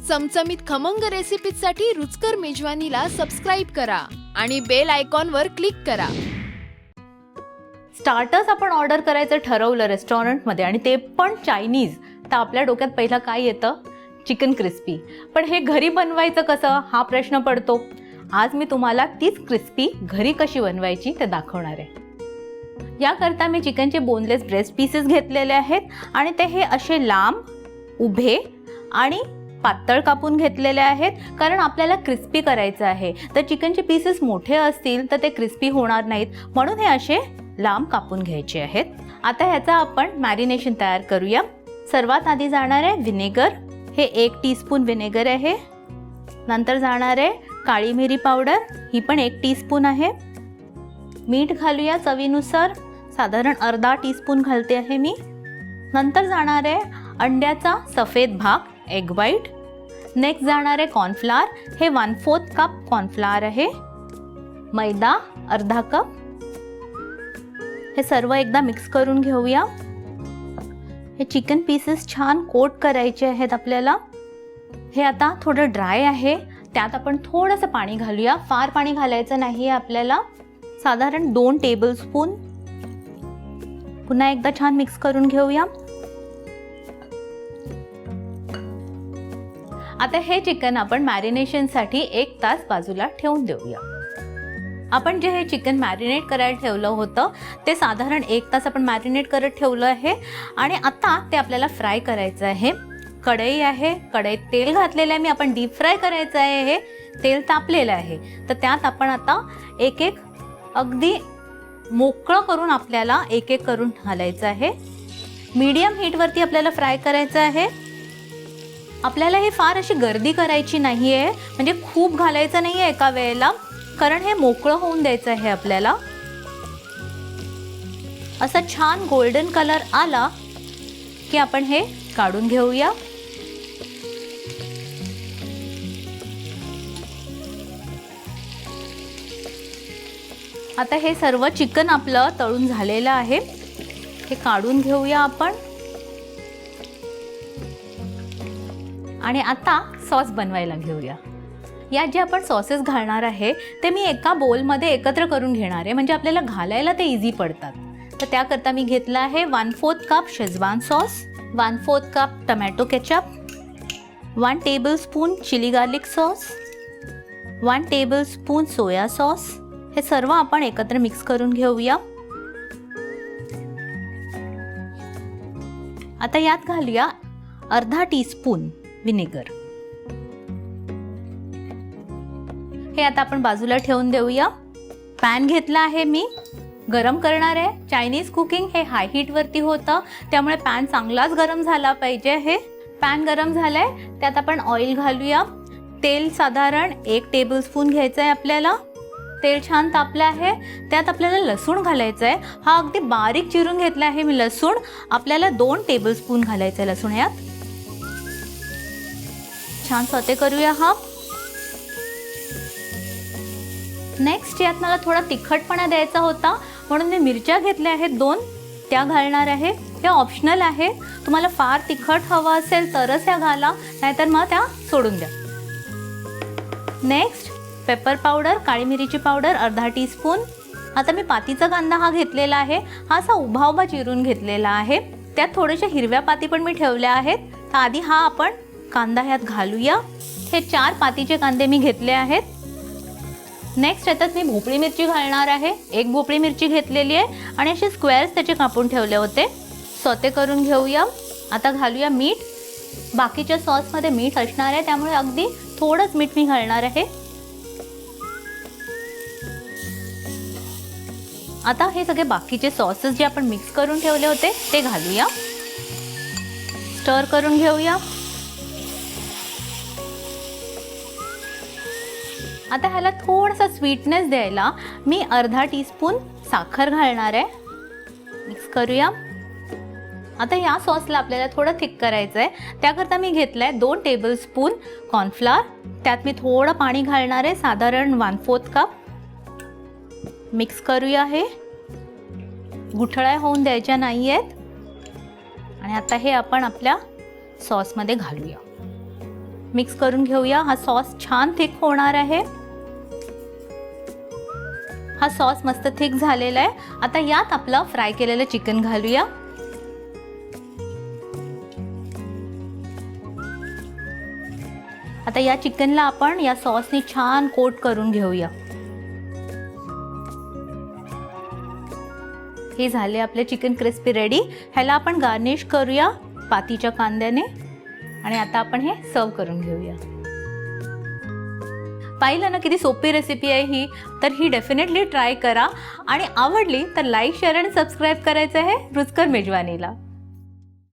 चमचमीत खमंग रेसिपीसाठी रुचकर मेजवानीला सबस्क्राईब करा आणि बेल आयकॉनवर क्लिक करा. स्टार्टर्स आपण ऑर्डर करायचं ठरवलं रेस्टॉरंटमध्ये आणि ते पण चायनीज, तर आपल्या डोक्यात पहिलं काय येतं? Chicken crispy. पण हे घरी बनवायचं कसं हा प्रश्न पडतो. आज मी तुम्हाला तीच क्रिस्पी घरी कशी बनवायची ते दाखवणार आहे. याकरता मी चिकनचे बोनलेस ब्रेस्ट पीसेस घेतलेले आहेत आणि ते हे असे लांब, उभे आणि पातळ कापून घेतलेले आहेत, कारण आपल्याला क्रिस्पी करायचं आहे. तर चिकनचे पीसेस मोठे असतील तर ते क्रिस्पी होणार नाहीत, म्हणून हे असे लांब कापून घ्यायचे आहेत. आता ह्याचा आपण मॅरिनेशन तयार करूया. सर्वात आधी जाणार आहे व्हिनेगर. हे 1 टीस्पून व्हिनेगर आहे. नंतर जाणार आहे काळी मिरी पावडर, ही पण 1 टीस्पून आहे. मीठ घालूया चवीनुसार, साधारण अर्धा टीस्पून घालते आहे मी. नंतर जाणार आहे अंड्याचा सफेद भाग, एग व्हाईट. नेक्स्ट जाणार आहे कॉर्नफ्लॉवर. हे 1/4 कप कॉर्नफ्लॉवर आहे. मैदा अर्धा कप. हे सर्व एकदा मिक्स करून घेऊया. हे चिकन पीसेस छान कोट करायचे आहेत आपल्याला. हे आता थोडं ड्राय आहे, त्यात आपण थोडंसं पाणी घालूया. फार पाणी घालायचं नाही आहे आपल्याला, साधारण 2 टेबलस्पून. पुन्हा एकदा छान मिक्स करून घेऊया. आता हे चिकन आपण मॅरिनेशनसाठी 1 तास बाजूला ठेवून देऊया. आपण जे हे चिकन मॅरिनेट करायला ठेवलं होतं ते साधारण 1 तास आपण मॅरिनेट करत ठेवलं आहे आणि आता ते आपल्याला फ्राय करायचं आहे. कढई आहे, कढईत तेल घातलेलं आहे मी. आपण डीप फ्राय करायचं आहे. हे तेल तापलेलं आहे, तर त्यात आपण आता एक अगदी मोकळं करून आपल्याला एक करून घालायचं आहे. मीडियम हीटवरती आपल्याला फ्राय करायचं आहे. आपल्याला हे फार अशी गर्दी करायची नाही आहे, म्हणजे खूप घालायचं नाही आहे एका वेळेला, कारण हे मोकळं होऊन द्यायचं आहे आपल्याला. असा छान गोल्डन कलर आला की आपण हे काढून घेऊया. आता हे सर्व चिकन आपलं तळून झालेलं आहे. हे काढून घेऊया आपण. आणि आता सॉस बनवायला घेऊया. यात जे आपण सॉसेस घालणार आहे ते मी एका बोलमध्ये एकत्र करून घेणार आहे, म्हणजे आपल्याला घालायला ते इझी पडतात. तर त्याकरता मी घेतला आहे 1/4 cup Schezwan sauce, 1/4 cup tomato ketchup, 1 tablespoon chilli garlic sauce, 1 tablespoon soya sauce. हे सर्व आपण एकत्र मिक्स करून घेऊया. आता यात घालूया अर्धा टीस्पून व्हिनेगर. हे आता आपण बाजूला ठेवून देऊया. पॅन घेतला आहे मी, गरम करणार आहे. चायनीज कुकिंग हे हाय हीटवरती होतं, त्यामुळे पॅन चांगलाच गरम झाला पाहिजे. हे पॅन गरम झालंय, त्यात आपण ऑइल घालूया. तेल साधारण 1 टेबलस्पून घ्यायचं आहे आपल्याला. तेल छान तापलं आहे, त्यात आपल्याला लसूण घालायचं आहे. हा अगदी बारीक चिरून घेतला आहे मी लसूण. आपल्याला 2 टेबलस्पून घालायचं आहे लसूण. यात छान सौते करूया हा. नेक्स्ट यात मला थोडा तिखटपणा द्यायचा होता, म्हणून मी मिरच्या घेतल्या आहेत 2, त्या घालणार आहे. त्या ऑप्शनल आहे, तुम्हाला फार तिखट हवं असेल तरच त्या घाला, नाहीतर मग त्या सोडून द्या. नेक्स्ट पेपर पावडर, काळी मिरीची पावडर अर्धा टीस्पून. आता मी पातीचा कांदा हा घेतलेला आहे. हा असा उभा उभा चिरून घेतलेला आहे. त्यात थोड्याशा हिरव्या पाती पण मी ठेवल्या आहेत. तर आधी हा आपण कांदा ह्यात घालूया. हे 4 पातीचे कांदे मी घेतले आहेत. नेक्स्ट याच्यात मी भोपळी मिरची घालणार आहे. 1 भोपळी मिरची घेतलेली आहे आणि असे स्क्वेअर्स त्याचे कापून ठेवले होते. सौते करून घेऊया. आता घालूया मीठ. बाकीच्या सॉसमध्ये मीठ असणार आहे, त्यामुळे अगदी थोडंच मीठ मी घालणार आहे. आता हे सगळे बाकीचे सॉसेस जे आपण मिक्स करून ठेवले होते ते घालूया. स्टर करून घेऊया. आता ह्याला थोडासा स्वीटनेस द्यायला मी अर्धा टीस्पून साखर घालणार आहे. मिक्स करूया. आता या सॉसला आपल्याला थोडं थिक करायचं आहे, त्याकरता मी घेतलं आहे 2 टेबलस्पून कॉर्नफ्लॉवर. त्यात मी थोडं पाणी घालणार आहे, साधारण 1/4 कप. मिक्स करूया. हे गुठळ्या होऊन द्यायच्या नाही आहेत. आणि आता हे आपण आपल्या सॉसमध्ये घालूया. मिक्स करून घेऊया. हा सॉस छान थिक होणार आहे. हा सॉस मस्त थिक झालेला आहे. आता यात आपलं फ्राय केलेलं चिकन घालूया. आता या चिकनला आपण या सॉसने छान कोट करून घेऊया. हे झाले आपले चिकन क्रिस्पी रेडी. ह्याला आपण गार्निश करूया पातीच्या कांद्याने आणि आता आपण हे सर्व करून घेऊया. पाहिलं ना किती सोपी रेसिपी आहे ही. तर ही डेफिनेटली ट्राय करा आणि आवडली तर लाईक, शेअर आणि सबस्क्राईब करायचं आहे रुचकर मेजवानीला.